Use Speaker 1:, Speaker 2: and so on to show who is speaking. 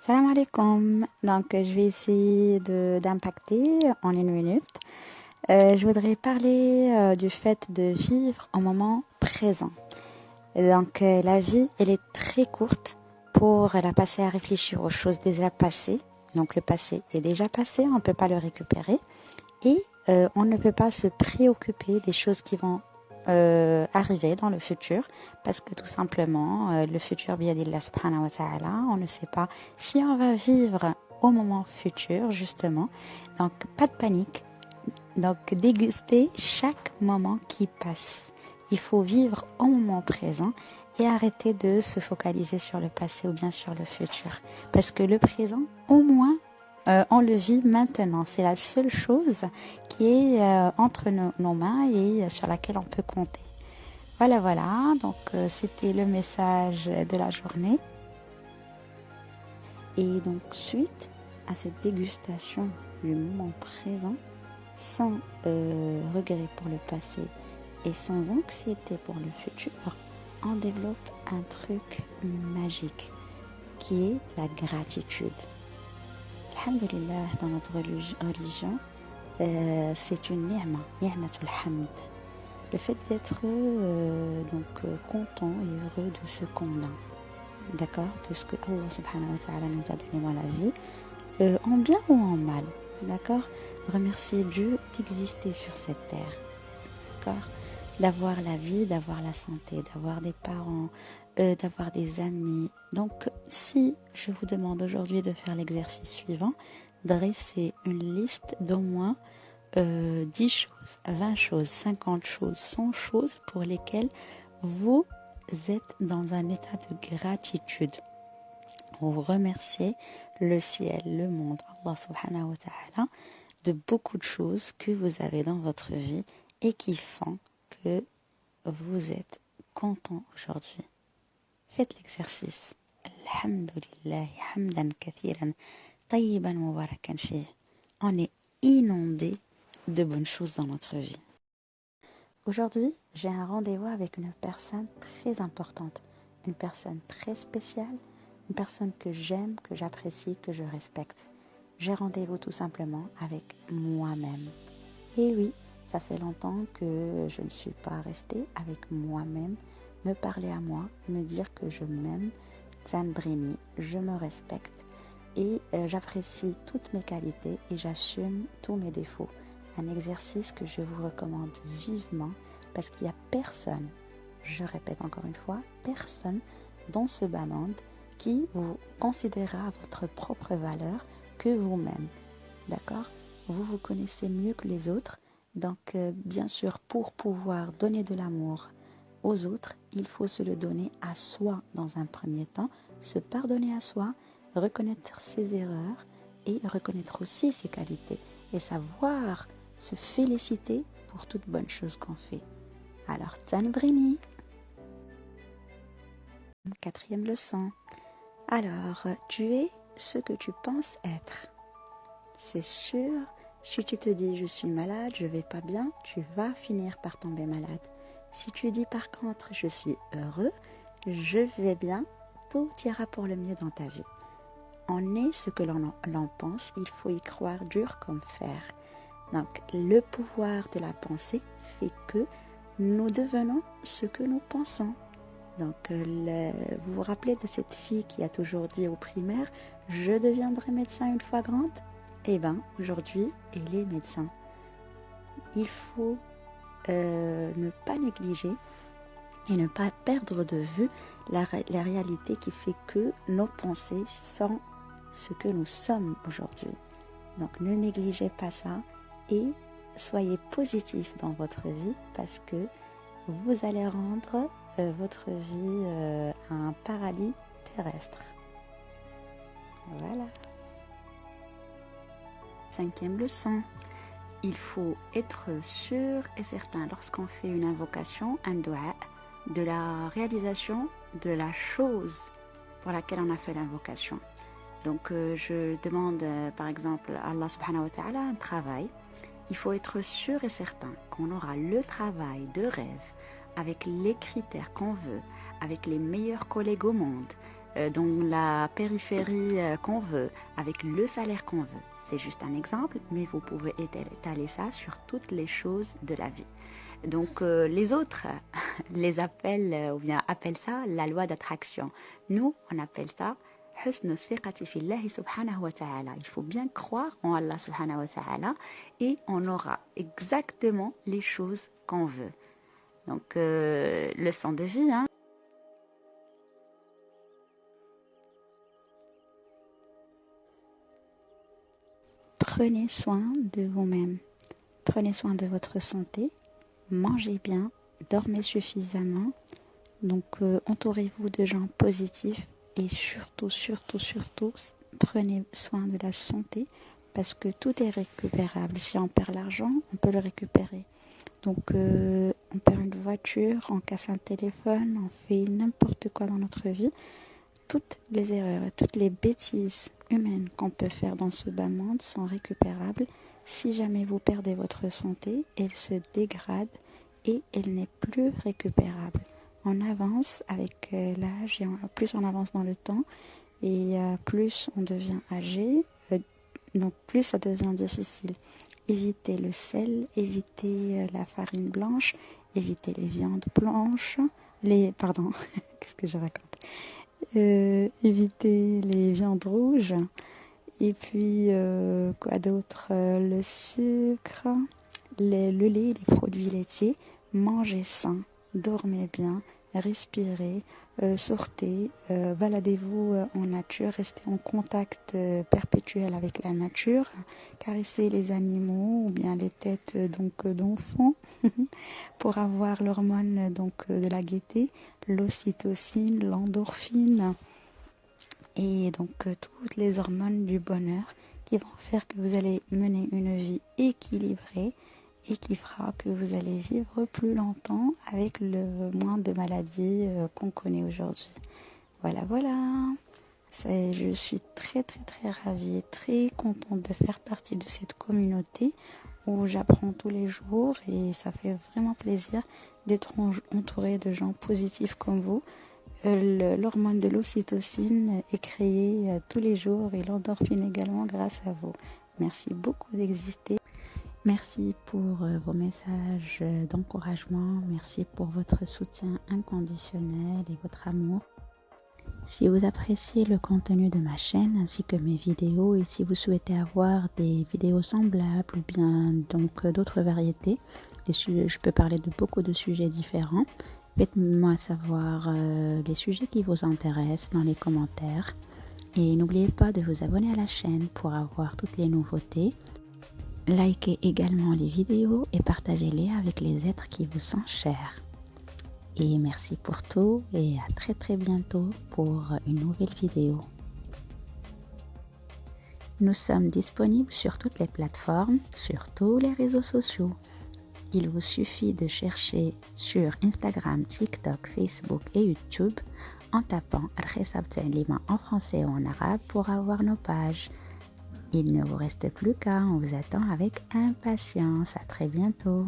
Speaker 1: Salam alaikum. Donc, je vais essayer d'impacter en une minute. Je voudrais parler du fait de vivre au moment présent. Et donc, la vie, elle est très courte pour la passer à réfléchir aux choses déjà passées. Donc, le passé est déjà passé, on ne peut pas le récupérer. Et on ne peut pas se préoccuper des choses qui vont arriver dans le futur parce que tout simplement le futur biyadillah subhanahu wa ta'ala, on ne sait pas si on va vivre au moment futur justement. Donc pas de panique, donc déguster chaque moment qui passe. Il faut vivre au moment présent et arrêter de se focaliser sur le passé ou bien sur le futur. Parce que le présent, au moins, on le vit maintenant. C'est la seule chose qui est entre nos mains et sur laquelle on peut compter. Voilà, voilà. Donc, c'était le message de la journée. Et donc, suite à cette dégustation du moment présent, sans regret pour le passé et sans anxiété pour le futur, on développe un truc magique qui est la gratitude. Alhamdulillah, dans notre religion, c'est une ni'matul hamd. Le fait d'être content et heureux de ce qu'on a, d'accord, de ce que Allah subhanahu wa ta'ala nous a donné dans la vie, en bien ou en mal, d'accord, remercier Dieu d'exister sur cette terre, d'accord, d'avoir la vie, d'avoir la santé, d'avoir des parents, d'avoir des amis. Donc, si je vous demande aujourd'hui de faire l'exercice suivant, dresser une liste d'au moins 10 choses, 20 choses, 50 choses, 100 choses pour lesquelles vous êtes dans un état de gratitude. Vous remerciez le ciel, le monde, Allah subhanahu wa ta'ala, de beaucoup de choses que vous avez dans votre vie et qui font que vous êtes content aujourd'hui. Faites l'exercice. Alhamdulillah, hamdan kathiran, tayyiban mubarakan fih. On est inondé de bonnes choses dans notre vie. Aujourd'hui, j'ai un rendez-vous avec une personne très importante, une personne très spéciale, une personne que j'aime, que j'apprécie, que je respecte. J'ai rendez-vous tout simplement avec moi-même. Et oui, ça fait longtemps que je ne suis pas restée avec moi-même, me parler à moi, me dire que je m'aime, Zanbrini, je me respecte et j'apprécie toutes mes qualités et j'assume tous mes défauts. Un exercice que je vous recommande vivement parce qu'il n'y a personne, je répète encore une fois, personne dans ce bas monde qui vous considérera à votre propre valeur que vous-même. D'accord ? Vous vous connaissez mieux que les autres. Donc, bien sûr, pour pouvoir donner de l'amour aux autres, il faut se le donner à soi dans un premier temps, se pardonner à soi, reconnaître ses erreurs et reconnaître aussi ses qualités et savoir se féliciter pour toute bonne chose qu'on fait. Alors, Tanbrini. Quatrième leçon. Alors, tu es ce que tu penses être. C'est sûr, si tu te dis je suis malade, je vais pas bien, tu vas finir par tomber malade. Si tu dis par contre je suis heureux, je vais bien, tout ira pour le mieux dans ta vie. On est ce que l'on pense, il faut y croire dur comme fer. Donc le pouvoir de la pensée fait que nous devenons ce que nous pensons. Donc vous vous rappelez de cette fille qui a toujours dit au primaire « Je deviendrai médecin une fois grande ?» Eh bien, aujourd'hui, elle est médecin. Il faut ne pas négliger et ne pas perdre de vue la réalité qui fait que nos pensées sont ce que nous sommes aujourd'hui. Donc, ne négligez pas ça et soyez positif dans votre vie parce que vous allez rendre votre vie un paradis terrestre. Voilà. Cinquième leçon. Il faut être sûr et certain lorsqu'on fait une invocation, un dua, de la réalisation de la chose pour laquelle on a fait l'invocation. Donc je demande par exemple à Allah subhanahu wa ta'ala un travail. Il faut être sûr et certain qu'on aura le travail de rêve avec les critères qu'on veut, avec les meilleurs collègues au monde, dans la périphérie qu'on veut, avec le salaire qu'on veut. C'est juste un exemple, mais vous pouvez étaler ça sur toutes les choses de la vie. Donc les autres les appellent ou bien appellent ça la loi d'attraction. Nous, on appelle ça حسن الثقة في الله سبحانه وتعالى. Il faut bien croire en Allah subhanahu wa ta'ala et on aura exactement les choses qu'on veut. Donc leçon de vie, hein. Prenez soin de vous-même. Prenez soin de votre santé. Mangez bien, dormez suffisamment. Donc entourez-vous de gens positifs et surtout, prenez soin de la santé parce que tout est récupérable. Si on perd l'argent, on peut le récupérer. Donc on perd une voiture, on casse un téléphone, on fait n'importe quoi dans notre vie. Toutes les erreurs et toutes les bêtises humaines qu'on peut faire dans ce bas monde sont récupérables. Si jamais vous perdez votre santé, elle se dégrade et elle n'est plus récupérable. On avance avec l'âge et plus on avance dans le temps et plus on devient âgé, donc plus ça devient difficile. Évitez le sel, évitez la farine blanche, évitez les viandes blanches, qu'est-ce que je raconte, évitez les viandes rouges et puis quoi d'autre, le sucre, le lait, les produits laitiers. Mangez sain, dormez bien, respirez, sortez, baladez-vous en nature, restez en contact perpétuel avec la nature, caressez les animaux ou bien les têtes d'enfants pour avoir l'hormone de la gaieté, l'ocytocine, l'endorphine et donc toutes les hormones du bonheur qui vont faire que vous allez mener une vie équilibrée et qui fera que vous allez vivre plus longtemps avec le moins de maladies qu'on connaît aujourd'hui. Voilà. Je suis très ravie et très contente de faire partie de cette communauté où j'apprends tous les jours et ça fait vraiment plaisir d'être entourée de gens positifs comme vous. L'hormone de l'ocytocine est créée tous les jours et l'endorphine également grâce à vous. Merci beaucoup d'exister. Merci pour vos messages d'encouragement, merci pour votre soutien inconditionnel et votre amour. Si vous appréciez le contenu de ma chaîne ainsi que mes vidéos et si vous souhaitez avoir des vidéos semblables ou bien d'autres variétés, je peux parler de beaucoup de sujets différents, faites-moi savoir les sujets qui vous intéressent dans les commentaires et n'oubliez pas de vous abonner à la chaîne pour avoir toutes les nouveautés. Likez également les vidéos et partagez-les avec les êtres qui vous sont chers. Et merci pour tout et à très bientôt pour une nouvelle vidéo. Nous sommes disponibles sur toutes les plateformes, sur tous les réseaux sociaux. Il vous suffit de chercher sur Instagram, TikTok, Facebook et YouTube en tapant Al-Khisab Ta'lima en français ou en arabe pour avoir nos pages. Il ne vous reste plus qu'à, on vous attend avec impatience. À très bientôt.